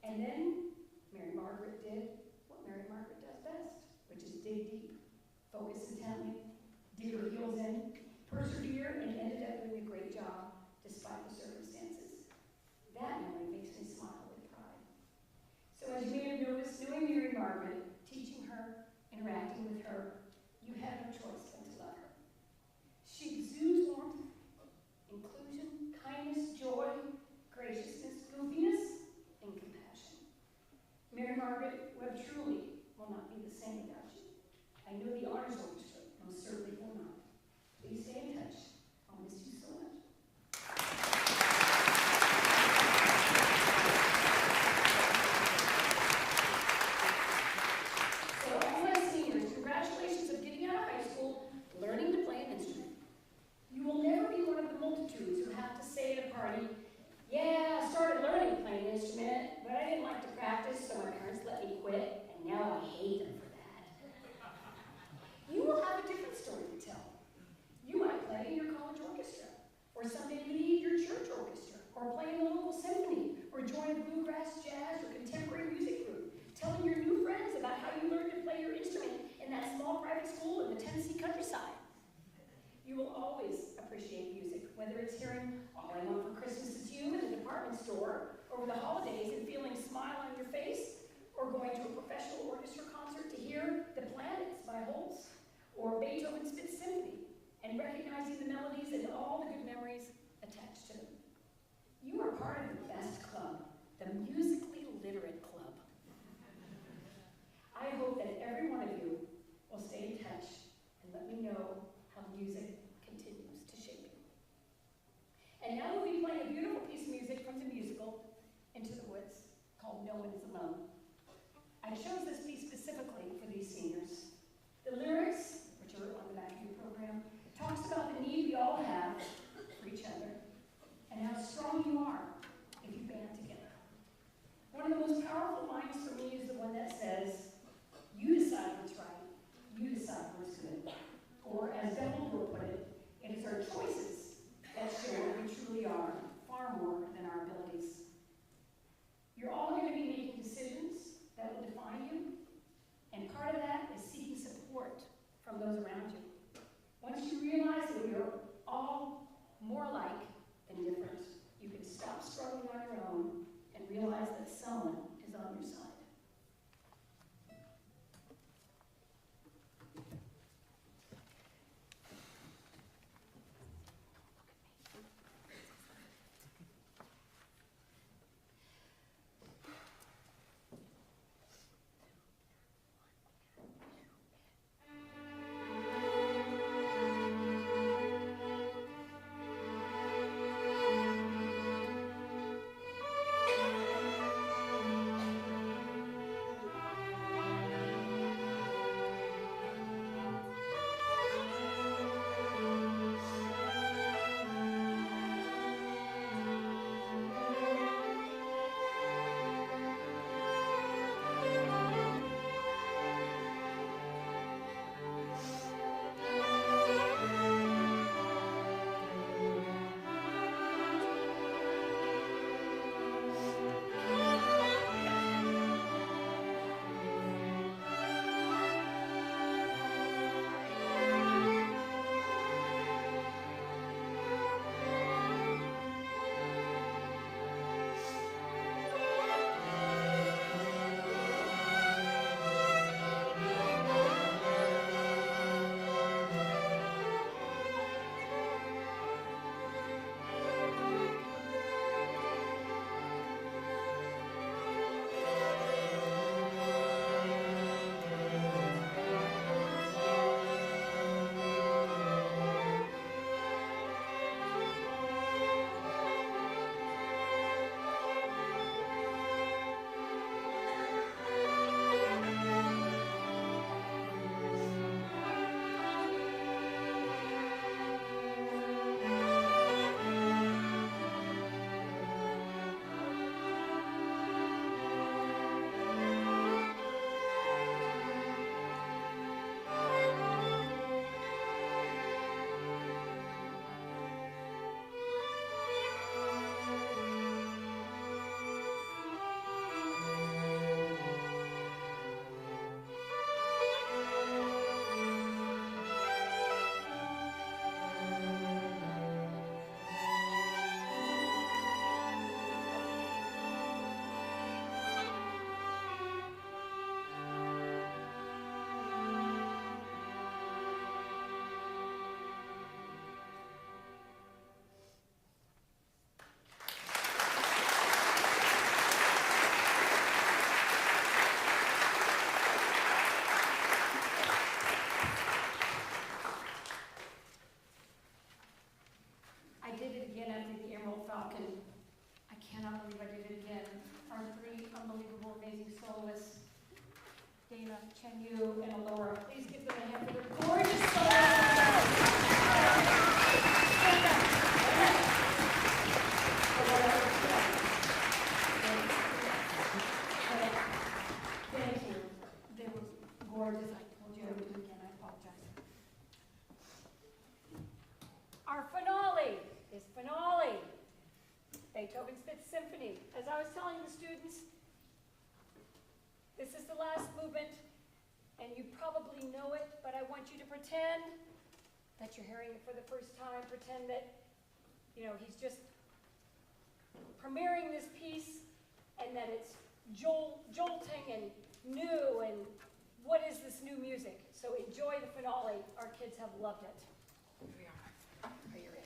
and then Mary Margaret did what Mary Margaret does best, which is dig deep, focus intently, dig her heels in, persevere, and ended up doing a great job despite the circumstances. That memory makes me smile with pride. So as you may have noticed, knowing Mary Margaret, teaching her, interacting with her, you have no choice but to love her. She exudes warmth, inclusion, kindness, joy, graciousness, goofiness, and compassion. Mary Margaret, Webb truly will not be the same without you. I know the Honors Orchestra most certainly will not. Please stay in touch. I'll miss you so much. So all my seniors, congratulations on getting out of high school, learning to play an instrument. You will never be one of the multitudes who have to say at a party, "Yeah, I started learning to play an instrument, but I didn't like to practice, so my parents let me quit, and now I hate them for that." You will have a different story to tell. You might play in your college orchestra, or someday lead your church orchestra, or play in the local symphony, or join a bluegrass, jazz, or contemporary music group, telling your new friends about how you learned to play your instrument in that small private school in the Tennessee countryside. You will always appreciate music, whether it's hearing All I Want for Christmas Is You in the department store over the holidays and feeling a smile on your face, or going to a professional orchestra concert to hear The Planets by Holst, or Beethoven's Fifth Symphony, and recognizing the melodies and all the good memories attached to them. You are part of the best club, the Musically Literate Club. I hope that every one of you will stay in touch and let me know from those around you. Once you realize that we are all more alike than different, you can stop struggling on your own and realize that someone is on your side. Pretend that you're hearing it for the first time. Pretend that, he's just premiering this piece and that it's jolting and new and what is this new music? So enjoy the finale. Our kids have loved it. Here we are. Are you ready?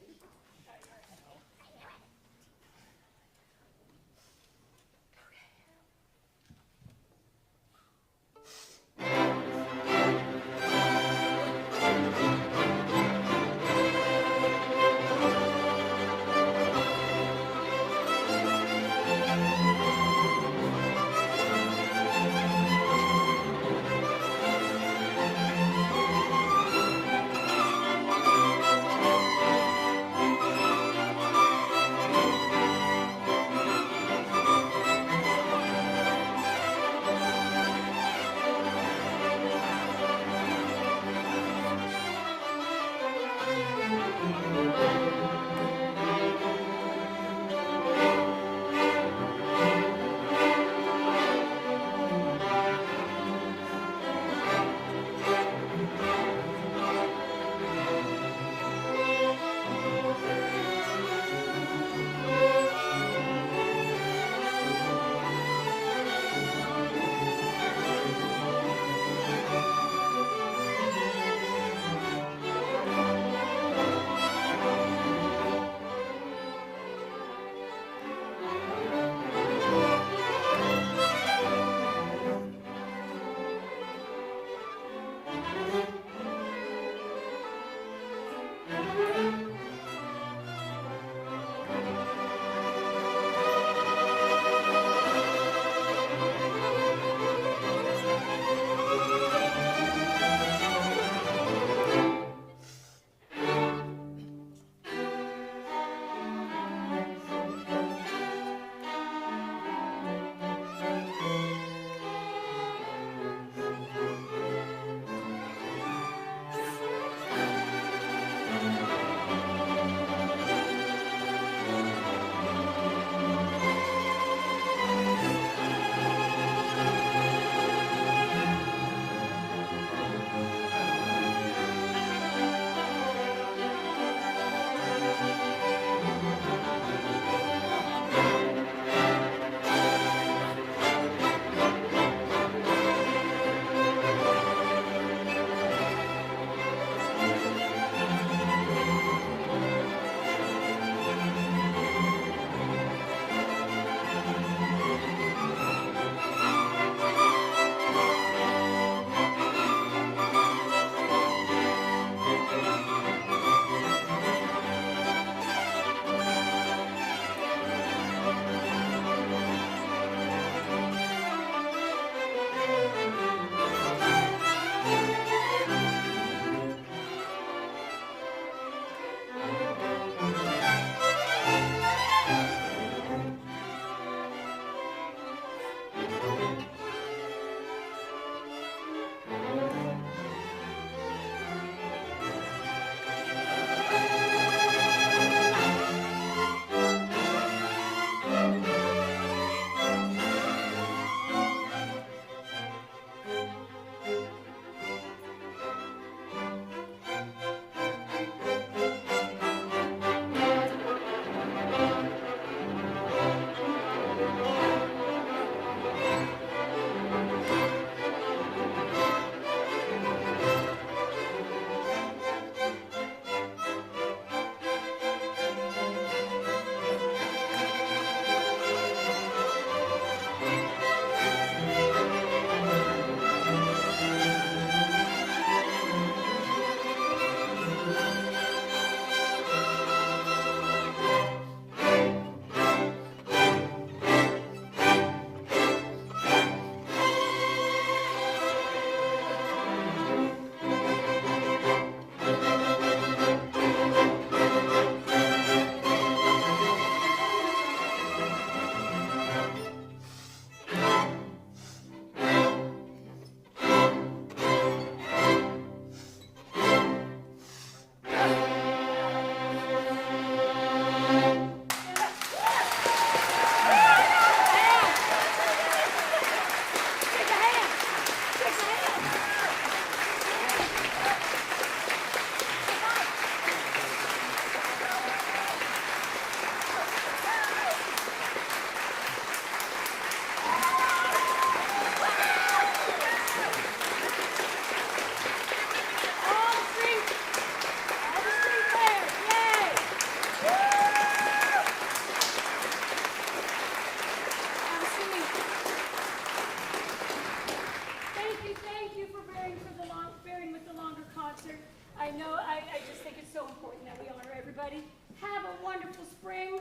I know, I just think it's so important that we honor everybody. Have a wonderful spring.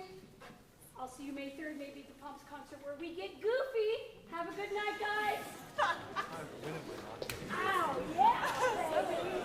I'll see you May 3rd, maybe at the Pumps concert where we get goofy. Have a good night, guys. Ow, yeah.